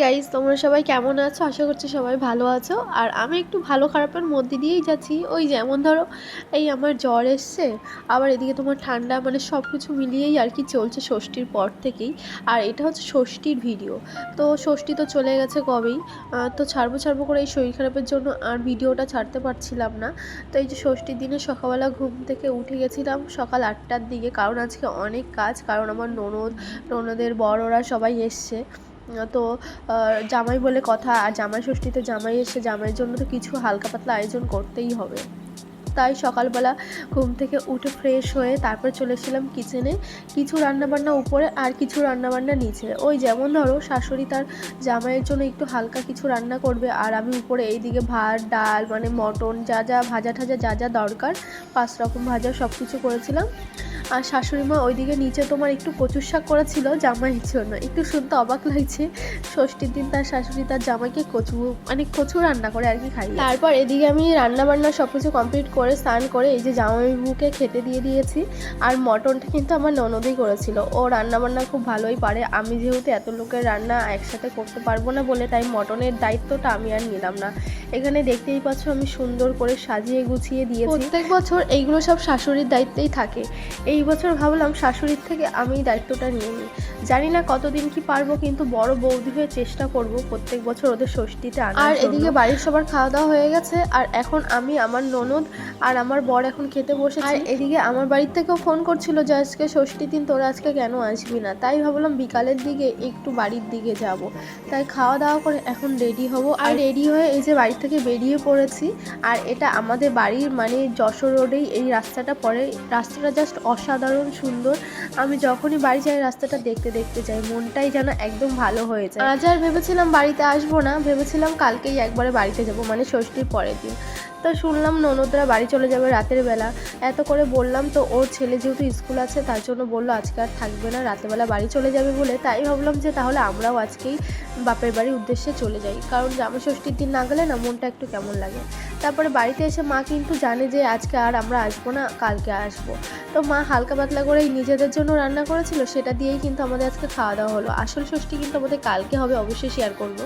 Guys, তোমরা সবাই কেমন আছো? আশা করছি সবাই ভালো আছো। আর আমি একটু ভালো খারাপের মধ্যে দিয়েই যাচ্ছি। ওই যেমন ধরো, এই আমার জ্বর এসছে, আবার এদিকে তোমার ঠান্ডা, মানে সব কিছু মিলিয়েই আর কি চলছে ষষ্ঠীর পর থেকেই। আর এটা হচ্ছে ষষ্ঠীর ভিডিও। তো ষষ্ঠী তো চলে গেছে কবেই। তো ছাড়বো করে এই শরীর খারাপের জন্য আর ভিডিওটা ছাড়তে পারছিলাম না। তো এই যে ষষ্ঠীর দিনে সকালবেলা ঘুম থেকে উঠে গেছিলাম সকাল 8টার দিকে, কারণ আজকে অনেক কাজ, কারণ আমার ননদের বর ওরা সবাই এসছে। তো জামাই বলে কথা, আর জামাই ষষ্ঠীতে জামাই এসে জামাইয়ের জন্য তো কিছু হালকা পাতলা আয়োজন করতেই হবে। তাই সকালবেলা ঘুম থেকে উঠে ফ্রেশ হয়ে তারপর চলেছিলাম কিচেনে। কিছু রান্নাবান্না উপরে আর কিছু রান্নাবান্না নিচে। ওই যেমন ধরো, শাশুড়ি তার জামাইয়ের জন্য একটু হালকা কিছু রান্না করবে, আর আমি উপরে এইদিকে ভাত ডাল, মানে মটন, যা যা ভাজা ঠাজা যা যা দরকার 5 রকম ভাজা সব কিছু করেছিলাম। আর শাশুড়ি মা ওইদিকে নিচে তোমার একটু কচুর শাক করেছিল জামাইয়ের জন্য। একটু শুনতে অবাক লাগছে, ষষ্ঠীর দিন তার শাশুড়ি তার জামাইকে কচু রান্না করে আর কি খাই। তারপর এদিকে আমি রান্না বান্না সব কিছু কমপ্লিট করে স্নান করে এই যে জামাইবাবুকে খেতে দিয়ে দিয়েছি। আর মটনটা কিন্তু আমার ননদই করেছিল, ও রান্না বান্না খুব ভালোই পারে। আমি যেহেতু এত লোকের রান্না একসাথে করতে পারবো না বলে, তাই মটনের দায়িত্বটা আমি আর নিলাম না। এখানে দেখতেই পাচ্ছ আমি সুন্দর করে সাজিয়ে গুছিয়ে দিয়েছি। প্রত্যেক বছর এইগুলো সব শাশুড়ির দায়িত্বেই থাকে। এই বছর ভাবলাম শাশুড়ির থেকে আমি দায়িত্বটা নিয়ে নিই। জানি না কতদিন কি পারবো, কিন্তু বড় বৌদি হয়ে চেষ্টা করব প্রত্যেক বছর ওদের ষষ্ঠীতে আনার জন্য। আর এদিকে বাড়ির সবার খাওয়া দাওয়া হয়ে গেছে, আর এখন আমি, আমার ননদ আর আমার বর এখন খেতে বসেছি। আর এদিকে আমার বাড়ির থেকেও ফোন করছিল যে আজকে ষষ্ঠীর দিন তোরা আজকে কেন আসবি না। তাই ভাবলাম বিকালের দিকে একটু বাড়ির দিকে যাব। তাই খাওয়া দাওয়া করে এখন রেডি হব। আর রেডি হয়ে এই যে বাড়ি থেকে বেরিয়ে পড়েছি। আর এটা আমাদের বাড়ির, মানে যশোর রোডেই এই রাস্তাটা পড়ে। রাস্তাটা জাস্ট অসাধারণ সুন্দর। আমি যখনই বাড়ি যাই রাস্তাটা দেখতে দেখতে যাই, মনটাই যেন একদম ভালো হয়ে যায়। আজ আর ভেবেছিলাম বাড়িতে আসবো না, ভেবেছিলাম কালকেই একবারে বাড়িতে যাব, মানে ষষ্ঠীর পরের দিন। তো শুনলাম ননদরা বাড়ি চলে যাবে রাতের বেলা। এত করে বললাম, তো ওর ছেলে যেহেতু স্কুল আছে তার জন্য বললো আজকে আর থাকবে না, রাতেরবেলা বাড়ি চলে যাবে বলে। তাই ভাবলাম যে তাহলে আমরাও আজকেই বাপের বাড়ির উদ্দেশ্যে চলে যাই, কারণ জামা ষষ্ঠীর দিন না গেলে না মনটা একটু কেমন লাগে। তারপরে বাড়িতে এসে মা কিন্তু জানে যে আজকে আর আমরা আসবো না, কালকে আসবো। তো মা হালকা পাতলা করেই নিজেদের জন্য রান্না করেছিল, সেটা দিয়েই কিন্তু আমাদের আজকে খাওয়া দাওয়া হলো। আসল ষষ্ঠী কিন্তু আমাদের কালকে হবে, অবশ্যই শেয়ার করবো।